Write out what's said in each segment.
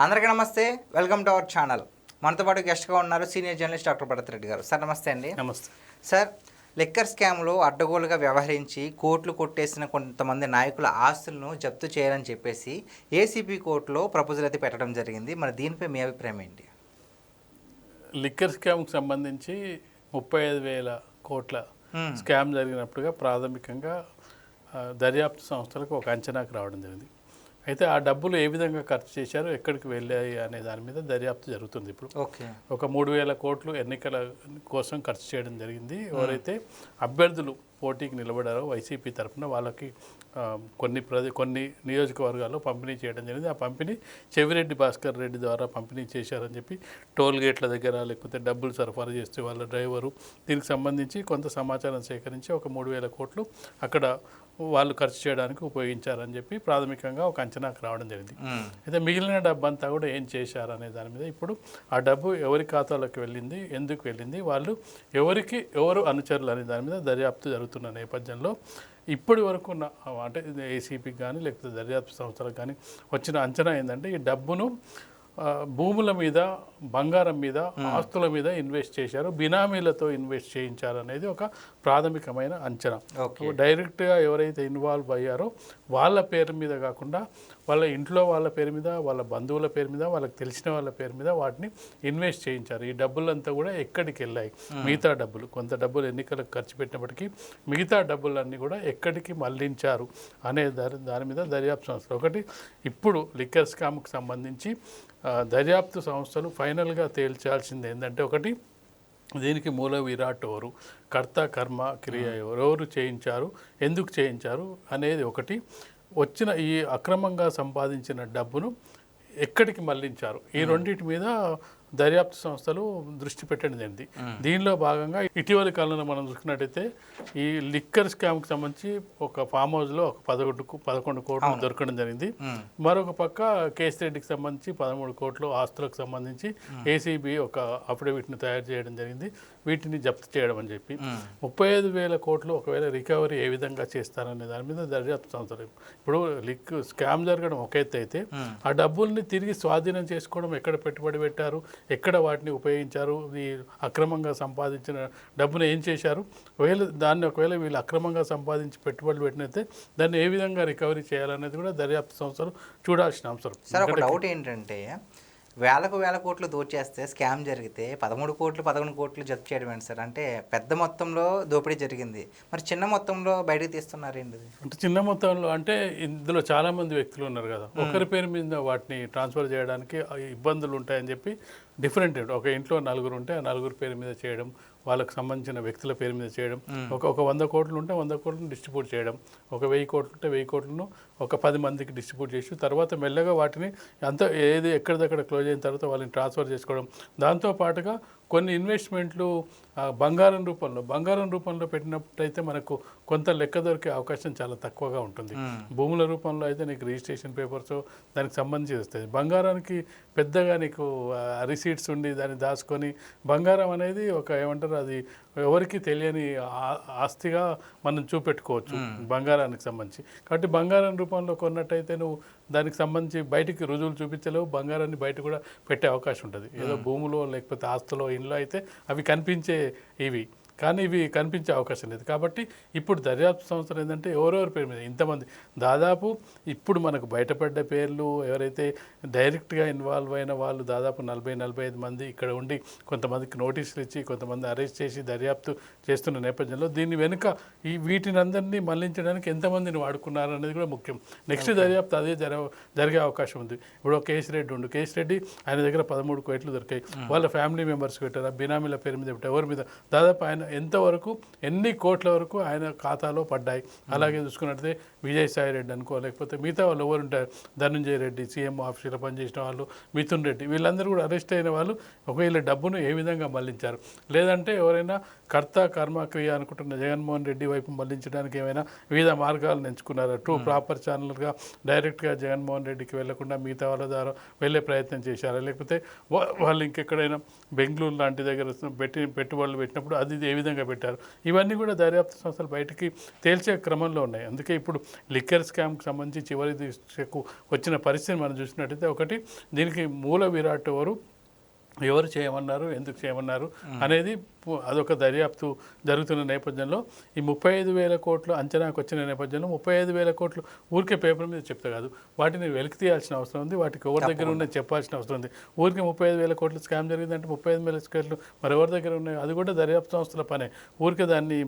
అందరికీ నమస్తే. Welcome to our channel. మనతో పాటు గెస్ట్గా ఉన్నారు senior journalist doctor Bharat Reddy గారు. సార్ నమస్తే అండి. నమస్తే సార్, లిక్కర్ స్కామ్లో అడ్డగోలుగా వ్యవహరించి కోట్లు కొట్టేసిన కొంతమంది నాయకుల ఆస్తులను జప్తు చేయాలని చెప్పేసి ఏసీబీ కోర్టులో ప్రపోజల్ అయితే పెట్టడం జరిగింది. మరి దీనిపై మీ అభిప్రాయం ఏంటి? లిక్కర్ స్కామ్కి సంబంధించి 35,000 కోట్ల స్కామ్ జరిగినట్టుగా ప్రాథమికంగా దర్యాప్తు సంస్థలకు ఒక అంచనాకు రావడం జరిగింది. అయితే ఆ డబ్బులు ఏ విధంగా ఖర్చు చేశారు, ఎక్కడికి వెళ్ళాయి అనే దాని మీద దర్యాప్తు జరుగుతుంది. ఇప్పుడు ఒక 3,000 కోట్లు ఎన్నికల కోసం ఖర్చు చేయడం జరిగింది. ఎవరైతే అభ్యర్థులు పోటీకి నిలబడారో వైసీపీ తరఫున వాళ్ళకి కొన్ని నియోజకవర్గాల్లో పంపిణీ చేయడం జరిగింది. ఆ పంపిణీ చెవిరెడ్డి భాస్కర్ రెడ్డి ద్వారా పంపిణీ చేశారని చెప్పి టోల్ గేట్ల దగ్గర లేకపోతే డబ్బులు సరఫరా చేస్తే వాళ్ళ డ్రైవరు దీనికి సంబంధించి కొంత సమాచారం సేకరించి ఒక 3,000 కోట్లు అక్కడ వాళ్ళు ఖర్చు చేయడానికి ఉపయోగించారని చెప్పి ప్రాథమికంగా ఒక అంచనాకు రావడం జరిగింది. అయితే మిగిలిన డబ్బు అంతా కూడా ఏం చేశారు అనే దాని మీద ఇప్పుడు ఆ డబ్బు ఎవరి ఖాతాలోకి వెళ్ళింది, ఎందుకు వెళ్ళింది, వాళ్ళు ఎవరు అనుచరులు అనే దాని మీద దర్యాప్తు జరుగుతున్న నేపథ్యంలో ఇప్పటి వరకు ఉన్న అంటే ఏసీపీకి కానీ లేకపోతే దర్యాప్తు సంస్థలకు కానీ వచ్చిన అంచనా ఏంటంటే ఈ డబ్బును భూముల మీద, బంగారం మీద, ఆస్తుల మీద ఇన్వెస్ట్ చేశారు, బినామీలతో ఇన్వెస్ట్ చేయించారు అనేది ఒక ప్రాథమికమైన అంచనా. డైరెక్ట్గా ఎవరైతే ఇన్వాల్వ్ అయ్యారో వాళ్ళ పేరు మీద కాకుండా వాళ్ళ ఇంట్లో వాళ్ళ పేరు మీద, వాళ్ళ బంధువుల పేరు మీద, వాళ్ళకి తెలిసిన వాళ్ళ పేరు మీద వాటిని ఇన్వెస్ట్ చేయించారు. ఈ డబ్బులంతా కూడా ఎక్కడికి వెళ్ళాయి, మిగతా డబ్బులు కొంత డబ్బులు ఎన్నికలకు ఖర్చు పెట్టినప్పటికీ మిగతా డబ్బులన్నీ కూడా ఎక్కడికి మళ్లించారు అనే దాని మీద దర్యాప్తు సంస్థలు ఒకటి ఇప్పుడు లిక్కర్ స్కామ్కి సంబంధించి దర్యాప్తు సంస్థలు ఫైనల్గా తేల్చాల్సింది ఏంటంటే ఒకటి దీనికి మూల విరాట్ ఎవరు, కర్త కర్మ క్రియ ఎవరు చేయించారు, ఎందుకు చేయించారు అనేది ఒకటి, వచ్చిన ఈ అక్రమంగా సంపాదించిన డబ్బును ఎక్కడికి మళ్లించారు, ఈ రెండింటి మీద దర్యాప్తు సంస్థలు దృష్టి పెట్టడం జరిగింది. దీనిలో భాగంగా ఇటీవలి కాలంలో మనం చూసుకున్నట్టయితే ఈ లిక్కర్ స్కామ్కి సంబంధించి ఒక ఫామ్ హౌస్లో ఒక 11 కోట్లు దొరకడం జరిగింది. మరొక పక్క కేసిరెడ్డికి సంబంధించి 13 కోట్లు ఆస్తులకు సంబంధించి ఏసీబీ ఒక అఫిడవిట్ని తయారు చేయడం జరిగింది, వీటిని జప్తు చేయడం అని చెప్పి 35,000 కోట్లు ఒకవేళ రికవరీ ఏ విధంగా చేస్తారనే దాని మీద దర్యాప్తు సంస్థలు ఇప్పుడు స్కామ్ జరగడం ఒక ఎత్తు అయితే ఆ డబ్బుల్ని తిరిగి స్వాధీనం చేసుకోవడం, ఎక్కడ పెట్టుబడి పెట్టారు, ఎక్కడ వాటిని ఉపయోగించారు, ఈ అక్రమంగా సంపాదించిన డబ్బును ఏం చేశారు, ఒకవేళ వీళ్ళు అక్రమంగా సంపాదించి పెట్టుబడులు పెట్టినైతే దాన్ని ఏ విధంగా రికవరీ చేయాలనేది కూడా దర్యాప్తు సంస్థలు చూడాల్సిన అవసరం. సార్, ఒక డౌట్ ఏంటంటే వేల కోట్లు దోచేస్తే స్కామ్ జరిగితే 13 కోట్లు 11 కోట్లు జప్తు చేయడం ఏంటి సార్? అంటే పెద్ద మొత్తంలో దోపిడీ జరిగింది, మరి చిన్న మొత్తంలో బయటకు తీస్తున్నారు ఏంటి? అంటే చిన్న మొత్తంలో అంటే ఇందులో చాలామంది వ్యక్తులు ఉన్నారు కదా, ఒకరి పేరు మీద వాటిని ట్రాన్స్ఫర్ చేయడానికి ఇబ్బందులు ఉంటాయని చెప్పి డిఫరెంట్ ఒక ఇంట్లో 4 ఉంటే ఆ 4 పేరు మీద చేయడం, వాళ్ళకు సంబంధించిన వ్యక్తుల పేరు మీద చేయడం, ఒక 100 కోట్లు ఉంటే 100 కోట్లను డిస్ట్రిబ్యూట్ చేయడం, ఒక 1000 కోట్లు ఉంటే 1000 కోట్లను ఒక 10 మందికి డిస్ట్రిబ్యూట్ చేసి తర్వాత మెల్లగా వాటిని ఎక్కడిదక్కడ క్లోజ్ అయిన తర్వాత వాళ్ళని ట్రాన్స్ఫర్ చేసుకోవడం. దాంతోపాటుగా కొన్ని ఇన్వెస్ట్మెంట్లు బంగారం రూపంలో పెట్టినట్టయితే మనకు కొంత లెక్క దొరికే అవకాశం చాలా తక్కువగా ఉంటుంది. భూముల రూపంలో అయితే నీకు రిజిస్ట్రేషన్ పేపర్స్ దానికి సంబంధించి వస్తాయి. బంగారానికి పెద్దగా నీకు రిసీట్స్ ఉండి దాన్ని దాచుకొని బంగారం అనేది ఏమంటారు అది ఎవరికి తెలియని ఆస్తిగా మనం చూపెట్టుకోవచ్చు బంగారానికి సంబంధించి. కాబట్టి బంగారం రూపంలో కొన్నట్టయితే నువ్వు దానికి సంబంధించి బయటికి రుజువులు చూపించలేవు, బంగారాన్ని బయట కూడా పెట్టే అవకాశం ఉంటుంది. ఏదో భూములో లేకపోతే ఆస్తులో ఇంట్లో అయితే అవి కనిపించే ఇవి, కానీ ఇవి కనిపించే అవకాశం లేదు. కాబట్టి ఇప్పుడు దర్యాప్తు సంస్థలు ఏంటంటే ఎవరెవరి పేరు మీద ఇంతమంది దాదాపు ఇప్పుడు మనకు బయటపడ్డ పేర్లు ఎవరైతే డైరెక్ట్గా ఇన్వాల్వ్ అయిన వాళ్ళు దాదాపు 40-45 మంది ఇక్కడ ఉండి కొంతమందికి నోటీసులు ఇచ్చి కొంతమంది అరెస్ట్ చేసి దర్యాప్తు చేస్తున్న నేపథ్యంలో దీని వెనుక వీటిని అందరినీ మళ్లించడానికి ఎంతమందిని వాడుకున్నారు అనేది కూడా ముఖ్యం. నెక్స్ట్ దర్యాప్తు అదే జరిగే అవకాశం ఉంది. ఇప్పుడు కేసిరెడ్డి ఆయన దగ్గర 13 కోట్లు దొరికాయి, వాళ్ళ ఫ్యామిలీ మెంబర్స్ పెట్టారు, బినామీల పేరు మీద పెట్టారు, ఎవరి మీద దాదాపు ఆయన ఎంతవరకు ఎన్ని కోట్ల వరకు ఆయన ఖాతాలో పడ్డాయి. అలాగే చూసుకున్నట్లయితే విజయసాయి రెడ్డి అనుకో లేకపోతే మిగతా వాళ్ళు ఎవరు ఉంటారు, ధనంజయ రెడ్డి సీఎం ఆఫీసులో పనిచేసిన వాళ్ళు, మిథున్ రెడ్డి, వీళ్ళందరూ కూడా అరెస్ట్ అయిన వాళ్ళు ఒకవేళ డబ్బును ఏ విధంగా మళ్లించారు, లేదంటే ఎవరైనా కర్త కర్మ క్రియ అనుకుంటున్న జగన్మోహన్ రెడ్డి వైపు మళ్లించడానికి ఏమైనా వివిధ మార్గాలను ఎంచుకున్నారా, ప్రాపర్ ఛానల్గా డైరెక్ట్గా జగన్మోహన్ రెడ్డికి వెళ్లకుండా మిగతా వాళ్ళ ద్వారా వెళ్ళే ప్రయత్నం చేశారా, లేకపోతే వాళ్ళు ఇంకెక్కడైనా బెంగళూరు లాంటి దగ్గర పెట్టుబడులు పెట్టినప్పుడు అది ఏ ఏ విధంగా పెట్టారు, ఇవన్నీ కూడా దర్యాప్తు సంస్థలు బయటికి తేల్చే క్రమంలో ఉన్నాయి. అందుకే ఇప్పుడు లిక్కర్ స్కామ్కి సంబంధించి చివరి దిశకు వచ్చిన పరిస్థితిని మనం చూసినట్టయితే, ఒకటి దీనికి మూల విరాట్ ఎవరు చేయమన్నారు, ఎందుకు చేయమన్నారు అనేది అదొక దర్యాప్తు జరుగుతున్న నేపథ్యంలో ఈ 35,000 కోట్లు అంచనాకు వచ్చిన నేపథ్యంలో 35,000 కోట్లు ఊరికే పేపర్ మీద చెప్తే కాదు, వాటిని వెలికి తీయాల్సిన అవసరం ఉంది, వాటికి ఎవరి దగ్గర ఉన్నాయి చెప్పాల్సిన అవసరం ఉంది. ఊరికే 35,000 కోట్లు స్కామ్ జరిగిందంటే 35,000 కోట్లు మరి ఎవరి దగ్గర ఉన్నాయి, అది కూడా దర్యాప్తు సంస్థల పనే. ఊరికే దాన్ని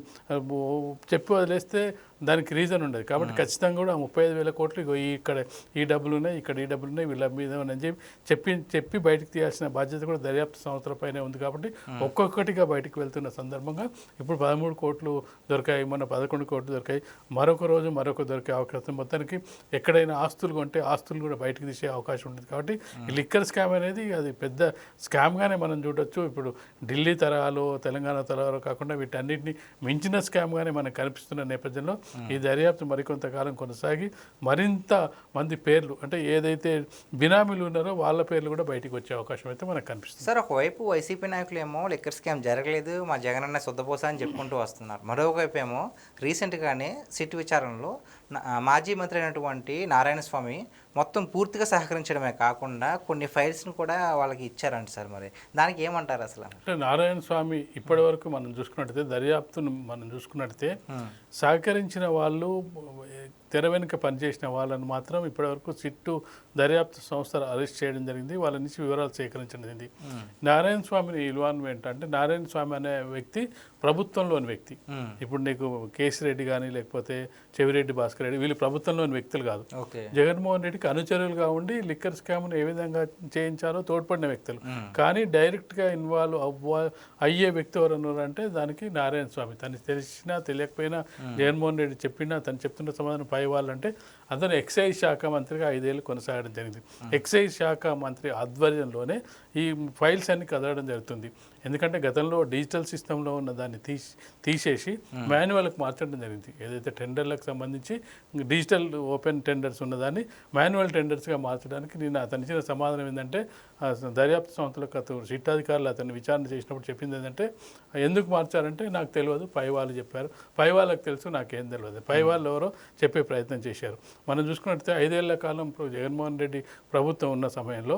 చెప్పి వదిలేస్తే దానికి రీజన్ ఉండదు. కాబట్టి ఖచ్చితంగా కూడా 35,000 కోట్లు ఇక్కడ ఈ డబ్బులు ఉన్నాయి, ఇక్కడ ఈ డబ్బులు ఉన్నాయి, వీళ్ళ మీద అని చెప్పి బయటకు తీయాల్సిన బాధ్యత కూడా దర్యాప్తు సంస్థలపైనే ఉంది. కాబట్టి ఒక్కొక్కటిగా బయటకు వెళ్తున్న సందర్భంగా ఇప్పుడు 13 కోట్లు దొరికాయి, మొన్న 11 కోట్లు దొరికాయి, మరొక రోజు మరొక దొరికే అవకాశం. మొత్తానికి ఎక్కడైనా ఆస్తులు కొంటే ఆస్తులు కూడా బయటకు తీసే అవకాశం ఉంటుంది. కాబట్టి ఈ లిక్కర్ స్కామ్ అనేది అది పెద్ద స్కామ్గానే మనం చూడొచ్చు. ఇప్పుడు ఢిల్లీ తరహాలో తెలంగాణ తరహాలో కాకుండా వీటన్నిటిని మించిన స్కామ్గానే మనకు కనిపిస్తున్న నేపథ్యంలో ఈ దర్యాప్తు మరికొంతకాలం కొనసాగి మరింత మంది పేర్లు, అంటే ఏదైతే బినామీలు ఉన్నారో వాళ్ళ పేర్లు కూడా బయటకు వచ్చే అవకాశం అయితే మనకు కనిపిస్తుంది. సార్, ఒకవైపు వైసీపీ నాయకులు ఏమో లిక్కర్ స్కామ్ జరగలేదు, మా జగనన్న శుద్ధపోస అని చెప్పుకుంటూ వస్తున్నారు. మరోవైపు ఏమో రీసెంట్గానే సిట్ విచారణలో మాజీ మంత్రి అయినటువంటి నారాయణ స్వామి మొత్తం పూర్తిగా సహకరించడమే కాకుండా కొన్ని ఫైల్స్ను కూడా వాళ్ళకి ఇచ్చారంట సార్. మరి దానికి ఏమంటారు అసలు? అంటే నారాయణ స్వామి ఇప్పటి వరకు మనం చూసుకున్నట్టయితే, దర్యాప్తును మనం చూసుకున్నట్టయితే సహకరించిన వాళ్ళు, తెర వెనుక పనిచేసిన వాళ్ళని మాత్రం ఇప్పటివరకు సిట్టు దర్యాప్తు సంస్థలు అరెస్ట్ చేయడం జరిగింది, వాళ్ళ నుంచి వివరాలు సేకరించడం జరిగింది. నారాయణ స్వామిని ఇన్వాల్వ్మెంట్ అంటే నారాయణ స్వామి అనే వ్యక్తి ప్రభుత్వంలోని వ్యక్తి. ఇప్పుడు నీకు కేసిరెడ్డి కానీ లేకపోతే చెవిరెడ్డి భాస్కర్ రెడ్డి వీళ్ళు ప్రభుత్వంలోని వ్యక్తులు కాదు. జగన్మోహన్ రెడ్డికి అనుచరులుగా ఉండి లిక్కర్ స్కామ్ను ఏ విధంగా చేయించాలో తోడ్పడిన వ్యక్తులు. కానీ డైరెక్ట్గా ఇన్వాల్వ్ అయ్యే వ్యక్తి ఎవరు అంటే దానికి నారాయణ స్వామి. తను తెలిసినా తెలియకపోయినా జగన్మోహన్ రెడ్డి చెప్పినా తను చెప్తున్న సమాధానం పై వాళ్ళంటే అతను ఎక్సైజ్ శాఖ మంత్రిగా 5 ఏళ్ళు కొనసాగడం జరిగింది. ఎక్సైజ్ శాఖ మంత్రి ఆధ్వర్యంలోనే ఈ ఫైల్స్ అన్ని కదలడం జరుగుతుంది. ఎందుకంటే గతంలో డిజిటల్ సిస్టంలో ఉన్న దాన్ని తీసేసి మాన్యువల్కి మార్చడం జరిగింది. ఏదైతే టెండర్లకు సంబంధించి డిజిటల్ ఓపెన్ టెండర్స్ ఉన్నదాన్ని మాన్యువల్ టెండర్స్గా మార్చడానికి నేను అతను ఇచ్చిన సమాధానం ఏంటంటే, దర్యాప్తు సంస్థలకు అతను సిట్టాధికారులు అతన్ని విచారణ చేసినప్పుడు చెప్పింది ఏంటంటే, ఎందుకు మార్చారంటే నాకు తెలియదు, పై వాళ్ళు చెప్పారు, పై వాళ్ళకి తెలుసు, నాకేం తెలియదు, పై వాళ్ళు ఎవరో చెప్పే ప్రయత్నం చేశారు. మనం చూసుకున్నట్లయితే 5 ఏళ్ల కాలం జగన్మోహన్ రెడ్డి ప్రభుత్వం ఉన్న సమయంలో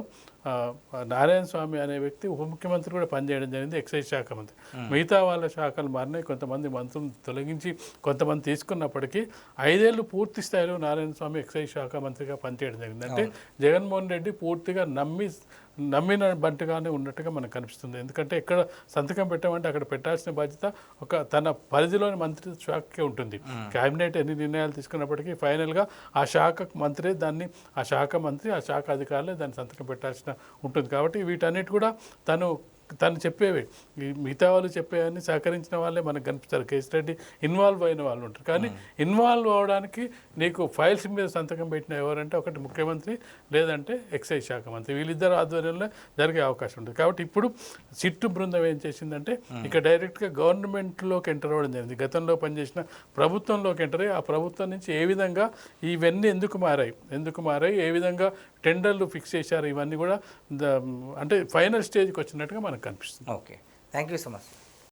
నారాయణ స్వామి అనే వ్యక్తి ఉప ముఖ్యమంత్రి కూడా పనిచేయడం జరిగింది, ఎక్సైజ్ శాఖ మంత్రి. మిగతా వాళ్ళ శాఖలు మారినాయి, కొంతమంది మంత్రులను తొలగించి కొంతమంది తీసుకున్నప్పటికీ 5 ఏళ్ళు పూర్తి స్థాయిలో నారాయణ స్వామి ఎక్సైజ్ శాఖ మంత్రిగా పనిచేయడం జరిగింది. అంటే జగన్మోహన్ రెడ్డి పూర్తిగా నమ్మిన బంటుగానే ఉన్నట్టుగా మనకు కనిపిస్తుంది. ఎందుకంటే ఎక్కడ సంతకం పెట్టామంటే అక్కడ పెట్టాల్సిన బాధ్యత తన పరిధిలోని మంత్రి శాఖకే ఉంటుంది. కేబినెట్ ఎన్ని నిర్ణయాలు తీసుకున్నప్పటికీ ఫైనల్గా ఆ శాఖ మంత్రి దాన్ని, ఆ శాఖ మంత్రి, ఆ శాఖ అధికారులే దాన్ని సంతకం పెట్టాల్సిన ఉంటుంది. కాబట్టి వీటన్నిటి కూడా తను చెప్పేవి, మిగతా వాళ్ళు చెప్పేవన్నీ సహకరించిన వాళ్ళే మనకు కనిపిస్తారు. కేసిరెడ్డి ఇన్వాల్వ్ అయిన వాళ్ళు ఉంటారు. కానీ ఇన్వాల్వ్ అవ్వడానికి నీకు ఫైల్స్ మీద సంతకం పెట్టిన ఎవరంటే ఒకటి ముఖ్యమంత్రి, లేదంటే ఎక్సైజ్ శాఖ మంత్రి, వీళ్ళిద్దరు ఆధ్వర్యంలో జరిగే అవకాశం ఉంటుంది. కాబట్టి ఇప్పుడు సిట్టు బృందం ఏం చేసిందంటే ఇక డైరెక్ట్గా గవర్నమెంట్లోకి ఎంటర్ అవ్వడం జరిగింది. గతంలో పనిచేసిన ప్రభుత్వంలోకి ఎంటర్ అయ్యి ఆ ప్రభుత్వం నుంచి ఏ విధంగా ఇవన్నీ ఎందుకు మారాయి, ఏ విధంగా టెండర్లు ఫిక్స్ చేశారు, ఇవన్నీ కూడా అంటే ఫైనల్ స్టేజ్కి వచ్చినట్టుగా మనకు కనిపిస్తుంది. Okay, thank you so much.